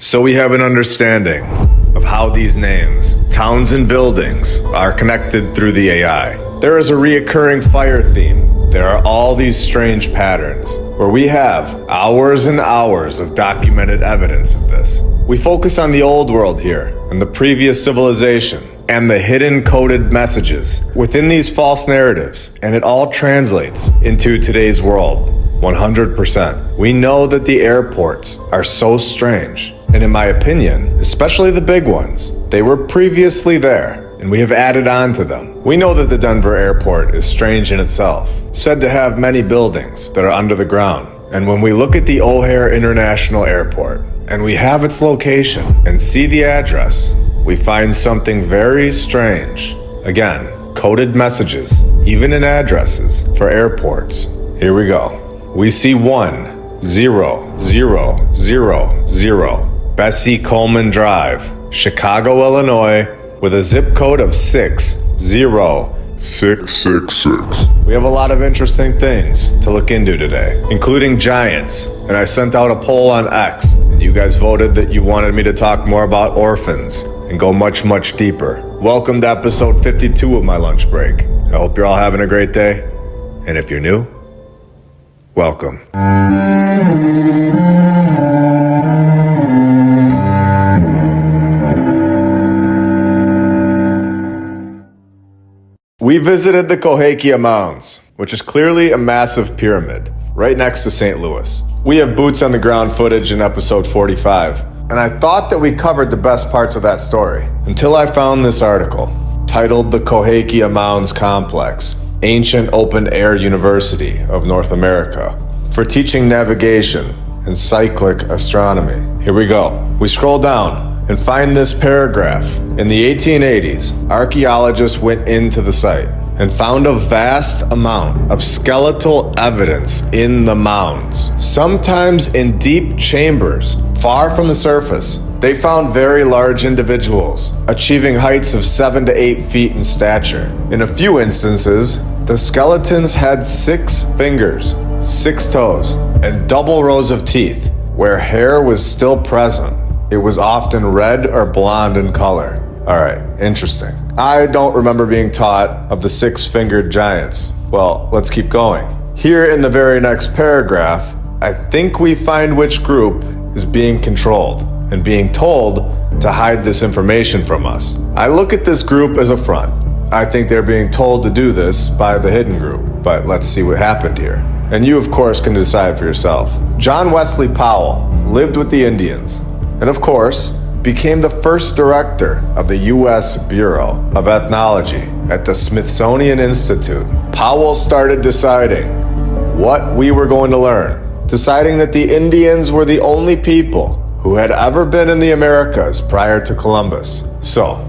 So we have an understanding of how these names, towns and buildings are connected through the AI. There is a reoccurring fire theme. There are all these strange patterns where we have hours and hours of documented evidence of this. We focus on the old world here and the previous civilization and the hidden coded messages within these false narratives, and it all translates into today's world 100%. We know that the airports are so strange, and in my opinion, especially the big ones, they were previously there and we have added on to them. We know that the Denver airport is strange in itself, said to have many buildings that are under the ground. And when we look at the O'Hare International Airport and we have its location and see the address, we find something very strange. Again, coded messages, even in addresses for airports. Here we go. We see 10000 Bessie Coleman Drive, Chicago, Illinois, with a zip code of 60666. We have a lot of interesting things to look into today, including giants. And I sent out a poll on X, and you guys voted that you wanted me to talk more about orphans and go much, much deeper. Welcome to episode 52 of my lunch break. I hope you're all having a great day. And if you're new, welcome. We visited the Cahokia Mounds, which is clearly a massive pyramid, right next to St. Louis. We have boots on the ground footage in episode 45, and I thought that we covered the best parts of that story, until I found this article, titled The Cahokia Mounds Complex, Ancient Open-Air University of North America, for teaching navigation and cyclic astronomy. Here we go. We scroll down and find this paragraph. In the 1880s, archaeologists went into the site and found a vast amount of skeletal evidence in the mounds, sometimes in deep chambers far from the surface. They found very large individuals, achieving heights of 7 to 8 feet in stature. In a few instances, the skeletons had 6 fingers, 6 toes, and double rows of teeth, where hair was still present. It was often red or blonde in color. All right, interesting. I don't remember being taught of the 6-fingered giants. Well, let's keep going. Here in the very next paragraph, I think we find which group is being controlled and being told to hide this information from us. I look at this group as a front. I think they're being told to do this by the hidden group, but let's see what happened here. And you, of course, can decide for yourself. John Wesley Powell lived with the Indians, and of course, became the first director of the U.S. Bureau of Ethnology at the Smithsonian Institute. Powell started deciding what we were going to learn, deciding that the Indians were the only people who had ever been in the Americas prior to Columbus. So,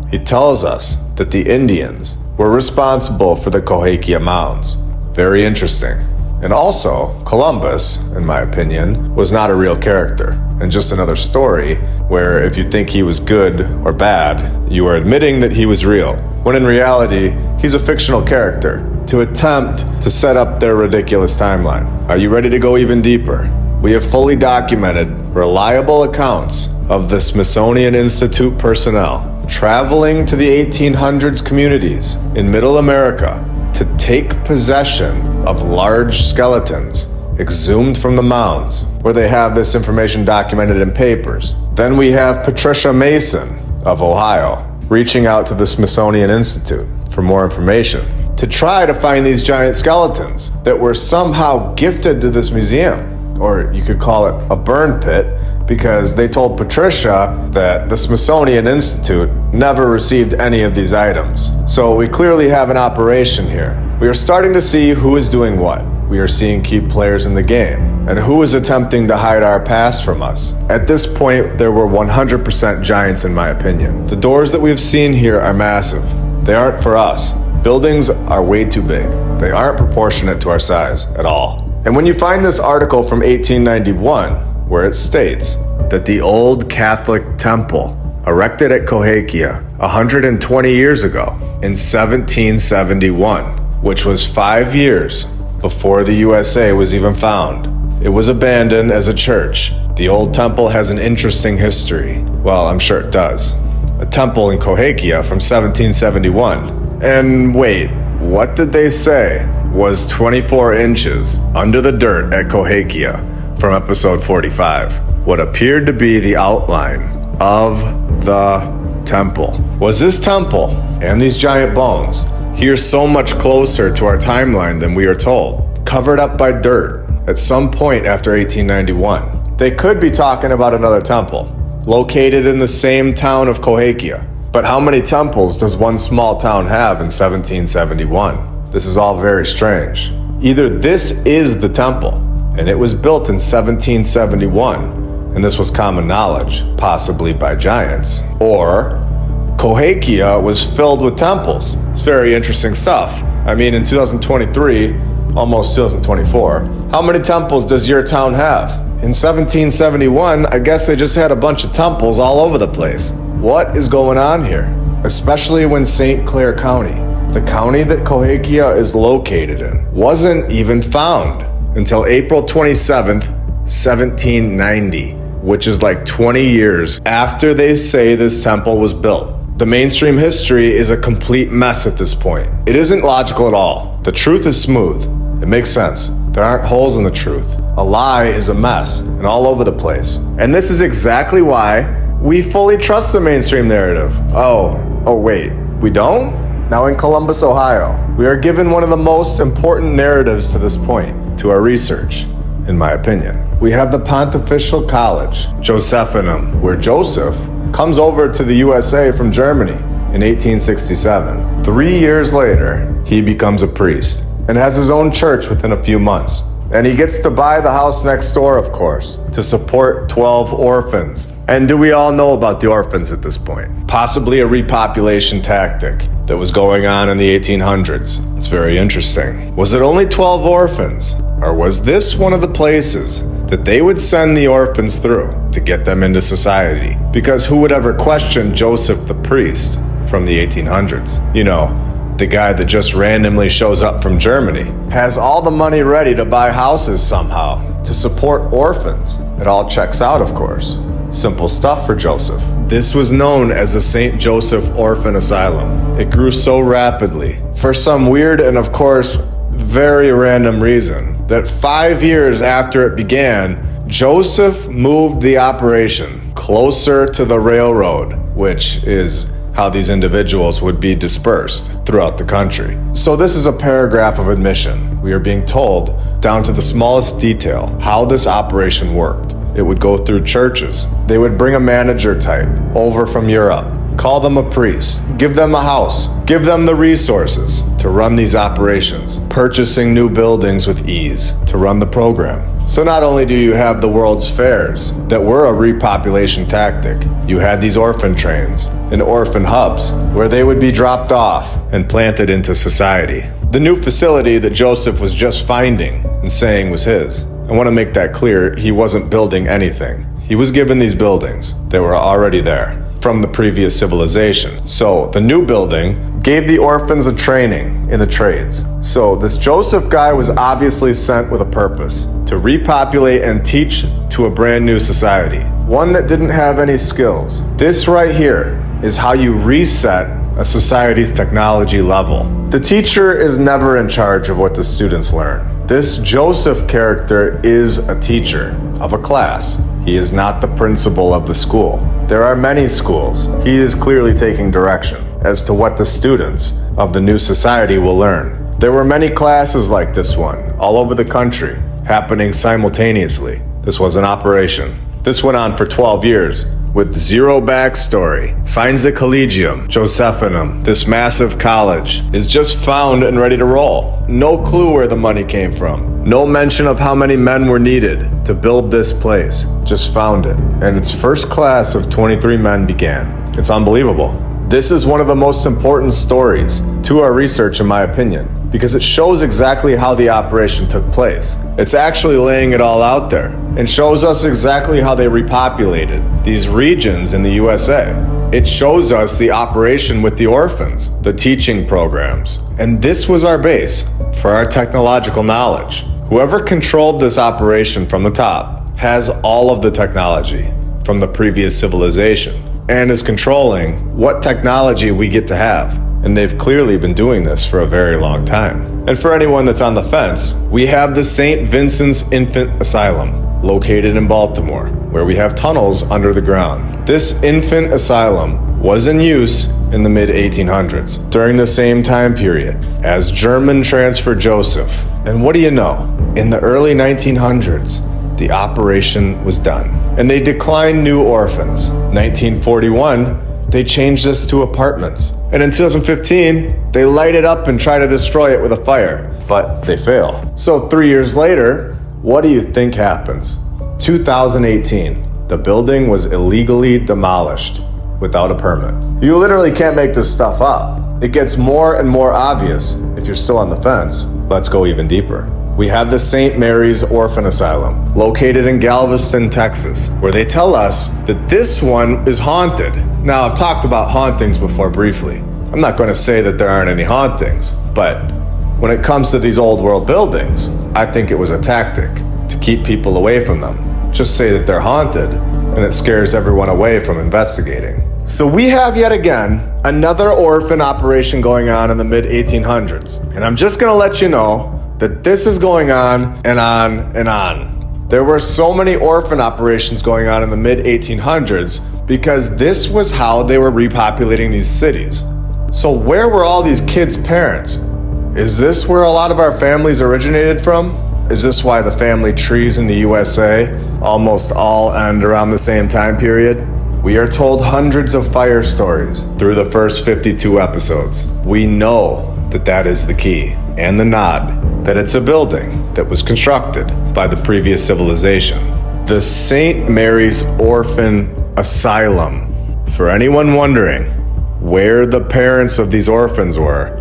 he tells us that the Indians were responsible for the Cahokia Mounds. Very interesting. And also, Columbus, in my opinion, was not a real character, and just another story where if you think he was good or bad, you are admitting that he was real, when in reality, he's a fictional character to attempt to set up their ridiculous timeline. Are you ready to go even deeper? We have fully documented reliable accounts of the Smithsonian Institute personnel traveling to the 1800s communities in Middle America to take possession of large skeletons exhumed from the mounds, where they have this information documented in papers. Then we have Patricia Mason of Ohio reaching out to the Smithsonian Institute for more information to try to find these giant skeletons that were somehow gifted to this museum, or you could call it a burn pit, because they told Patricia that the Smithsonian Institute never received any of these items. So we clearly have an operation here. We are starting to see who is doing what. We are seeing key players in the game, and who is attempting to hide our past from us. At this point, there were 100% giants in my opinion. The doors that we've seen here are massive. They aren't for us. Buildings are way too big. They aren't proportionate to our size at all. And when you find this article from 1891, where it states that the old Catholic temple erected at Cahokia 120 years ago in 1771, which was 5 years before the USA was even found. It was abandoned as a church. The The old temple has an interesting history. Well, I'm sure it does. A temple in Cahokia from 1771. And wait, what did they say was 24 inches under the dirt at Cahokia from episode 45? What appeared to be the outline of the temple. Was this temple and these giant bones here so much closer to our timeline than we are told, covered up by dirt at some point after 1891? They could be talking about another temple, located in the same town of Cahokia. But how many temples does one small town have in 1771? This is all very strange. Either this is the temple, and it was built in 1771, and this was common knowledge, possibly by giants, or Cahokia was filled with temples. It's very interesting stuff. I mean, in 2023, almost 2024, how many temples does your town have? In 1771, I guess they just had a bunch of temples all over the place. What is going on here? Especially when St. Clair County, the county that Cahokia is located in, wasn't even found until April 27th, 1790, which is like 20 years after they say this temple was built. The mainstream history is a complete mess at this point. It isn't logical at all. The truth is smooth. It makes sense. There aren't holes in the truth. A lie is a mess and all over the place. And this is exactly why we fully trust the mainstream narrative. Oh wait, we don't? Now in Columbus, Ohio, we are given one of the most important narratives to this point, to our research, in my opinion. We have the Pontifical College, Josephinum, where Joseph comes over to the USA from Germany in 1867. 3 years later, he becomes a priest and has his own church within a few months. And he gets to buy the house next door, of course, to support 12 orphans. And do we all know about the orphans at this point? Possibly a repopulation tactic that was going on in the 1800s. It's very interesting. Was it only 12 orphans? Or was this one of the places that they would send the orphans through to get them into society? Because who would ever question Joseph the priest from the 1800s? You know, the guy that just randomly shows up from Germany, has all the money ready to buy houses somehow, to support orphans. It all checks out, of course. Simple stuff for Joseph. This was known as the St. Joseph Orphan Asylum. It grew so rapidly, for some weird and of course very random reason, that 5 years after it began, Joseph moved the operation closer to the railroad, which is how these individuals would be dispersed throughout the country. So this is a paragraph of admission. We are being told, down to the smallest detail, how this operation worked. It would go through churches. They would bring a manager type over from Europe, call them a priest, give them a house, give them the resources to run these operations, purchasing new buildings with ease to run the program. So not only do you have the World's Fairs that were a repopulation tactic, you had these orphan trains and orphan hubs where they would be dropped off and planted into society. The new facility that Joseph was just finding and saying was his. I want to make that clear, he wasn't building anything. He was given these buildings. They were already there from the previous civilization. So the new building gave the orphans a training in the trades. So this Joseph guy was obviously sent with a purpose, to repopulate and teach to a brand new society, one that didn't have any skills. This right here is how you reset a society's technology level. The teacher is never in charge of what the students learn. This Joseph character is a teacher of a class. He is not the principal of the school. There are many schools. He is clearly taking direction as to what the students of the new society will learn. There were many classes like this one all over the country, happening simultaneously. This was an operation. This went on for 12 years. With zero backstory, finds the Collegium Josephinum, this massive college, is just found and ready to roll. No clue where the money came from. No mention of how many men were needed to build this place. Just found it. And its first class of 23 men began. It's unbelievable. This is one of the most important stories to our research, in my opinion, because it shows exactly how the operation took place. It's actually laying it all out there and shows us exactly how they repopulated these regions in the USA. It shows us the operation with the orphans, the teaching programs, and this was our base for our technological knowledge. Whoever controlled this operation from the top has all of the technology from the previous civilization and is controlling what technology we get to have. And they've clearly been doing this for a very long time. And for anyone that's on the fence, we have the St. Vincent's Infant Asylum, located in Baltimore, where we have tunnels under the ground. This infant asylum was in use in the mid-1800s, during the same time period as German transfer Joseph. And what do you know? In the early 1900s, the operation was done, and they declined new orphans. 1941, they changed this to apartments. And in 2015, they light it up and try to destroy it with a fire, but they fail. So 3 years later, what do you think happens? 2018, the building was illegally demolished without a permit. You literally can't make this stuff up. It gets more and more obvious. If you're still on the fence, let's go even deeper. We have the St. Mary's Orphan Asylum, located in Galveston, Texas, where they tell us that this one is haunted. Now, I've talked about hauntings before briefly. I'm not going to say that there aren't any hauntings, but when it comes to these old world buildings, I think it was a tactic to keep people away from them. Just say that they're haunted, and it scares everyone away from investigating. So we have yet again another orphan operation going on in the mid-1800s, and I'm just going to let you know that this is going on and on and on. There were so many orphan operations going on in the mid-1800s because this was how they were repopulating these cities. So where were all these kids' parents? Is this where a lot of our families originated from? Is this why the family trees in the USA almost all end around the same time period? We are told hundreds of fire stories through the first 52 episodes. We know that that is the key, and the nod, that it's a building that was constructed by the previous civilization. The St. Mary's Orphan Asylum. For anyone wondering where the parents of these orphans were,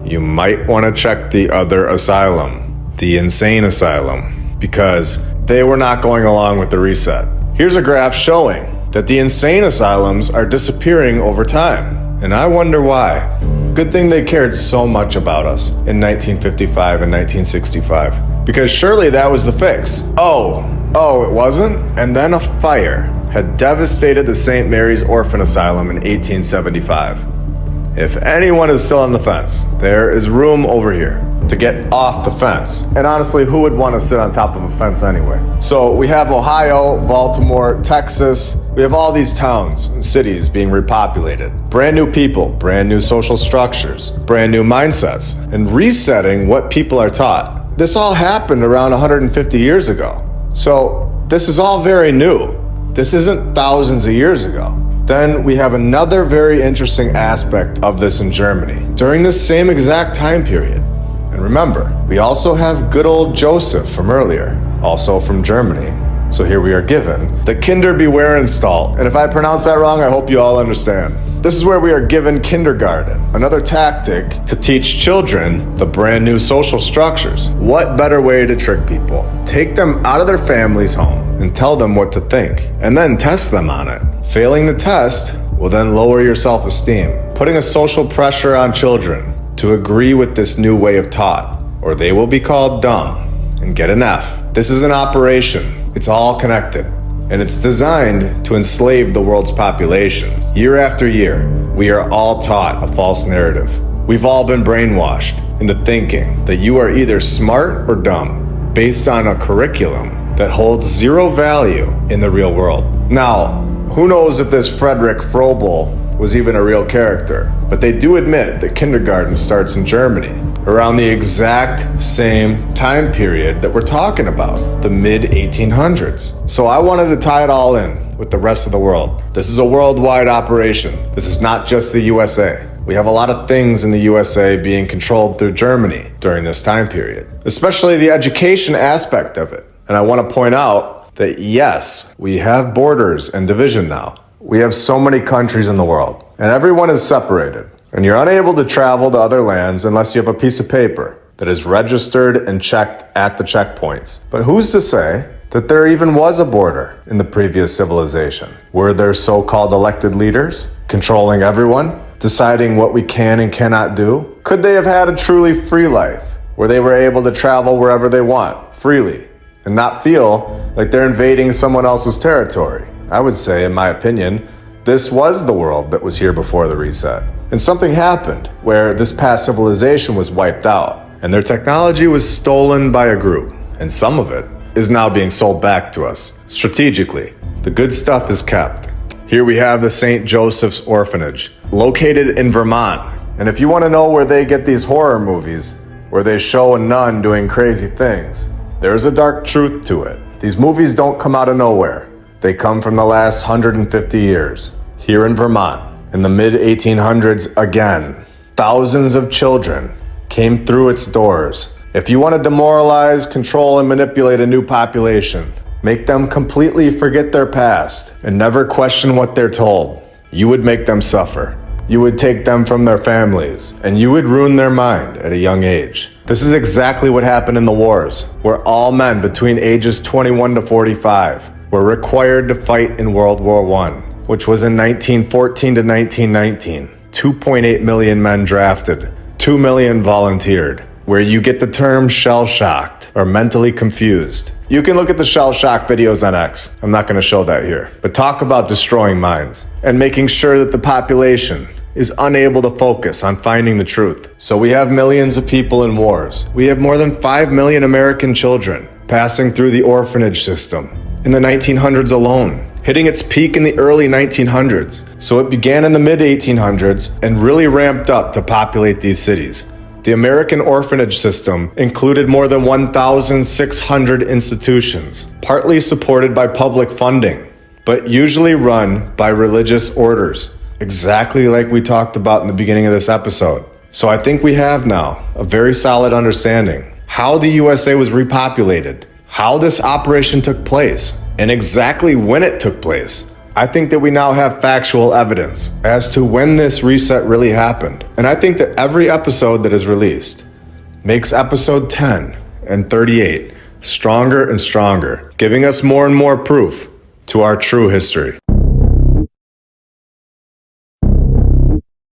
you might want to check the other asylum, the insane asylum, because they were not going along with the reset. Here's a graph showing that the insane asylums are disappearing over time, and I wonder why. Good thing they cared so much about us in 1955 and 1965, because surely that was the fix. Oh, it wasn't? And then a fire had devastated the St. Mary's Orphan Asylum in 1875. If anyone is still on the fence, there is room over here to get off the fence. And honestly, who would want to sit on top of a fence anyway? So we have Ohio, Baltimore, Texas. We have all these towns and cities being repopulated. Brand new people, brand new social structures, brand new mindsets, and resetting what people are taught. This all happened around 150 years ago. So this is all very new. This isn't thousands of years ago. Then we have another very interesting aspect of this in Germany during this same exact time period. And remember, we also have good old Joseph from earlier, also from Germany. So here we are given the Kinder Bewahrenstalt. And if I pronounce that wrong, I hope you all understand. This is where we are given kindergarten, another tactic to teach children the brand new social structures. What better way to trick people? Take them out of their family's home and tell them what to think, and then test them on it. Failing the test will then lower your self-esteem, putting a social pressure on children to agree with this new way of taught, or they will be called dumb and get an F. This is an operation. It's all connected, and it's designed to enslave the world's population. Year after year, we are all taught a false narrative. We've all been brainwashed into thinking that you are either smart or dumb, based on a curriculum that holds zero value in the real world. Now, who knows if this Frederick Froebel was even a real character, but they do admit that kindergarten starts in Germany around the exact same time period that we're talking about, the mid-1800s. So I wanted to tie it all in with the rest of the world. This is a worldwide operation. This is not just the USA. We have a lot of things in the USA being controlled through Germany during this time period, especially the education aspect of it. And I want to point out that yes, we have borders and division now. We have so many countries in the world, and everyone is separated. And you're unable to travel to other lands unless you have a piece of paper that is registered and checked at the checkpoints. But who's to say that there even was a border in the previous civilization? Were there so-called elected leaders controlling everyone, deciding what we can and cannot do? Could they have had a truly free life where they were able to travel wherever they want freely and not feel like they're invading someone else's territory. I would say, in my opinion, this was the world that was here before the reset. And something happened where this past civilization was wiped out, and their technology was stolen by a group, and some of it is now being sold back to us. Strategically, the good stuff is kept. Here we have the St. Joseph's Orphanage, located in Vermont. And if you want to know where they get these horror movies, where they show a nun doing crazy things, there's a dark truth to it. These movies don't come out of nowhere. They come from the last 150 years. Here in Vermont, in the mid-1800s again, thousands of children came through its doors. If you want to demoralize, control, and manipulate a new population, make them completely forget their past and never question what they're told, you would make them suffer. You would take them from their families, and you would ruin their mind at a young age. This is exactly what happened in the wars, where all men between ages 21 to 45 were required to fight in World War I, which was in 1914 to 1919. 2.8 million men drafted, 2 million volunteered, where you get the term shell-shocked or mentally confused. You can look at the shell-shock videos on X. I'm not going to show that here. But talk about destroying minds and making sure that the population is unable to focus on finding the truth. So we have millions of people in wars. We have more than 5 million American children passing through the orphanage system in the 1900s alone, hitting its peak in the early 1900s. So it began in the mid-1800s and really ramped up to populate these cities. The American orphanage system included more than 1,600 institutions, partly supported by public funding, but usually run by religious orders, exactly like we talked about in the beginning of this episode. So I think we have now a very solid understanding how the USA was repopulated, how this operation took place, and exactly when it took place. I think that we now have factual evidence as to when this reset really happened. And I think that every episode that is released makes episode 10 and 38 stronger and stronger, giving us more and more proof to our true history.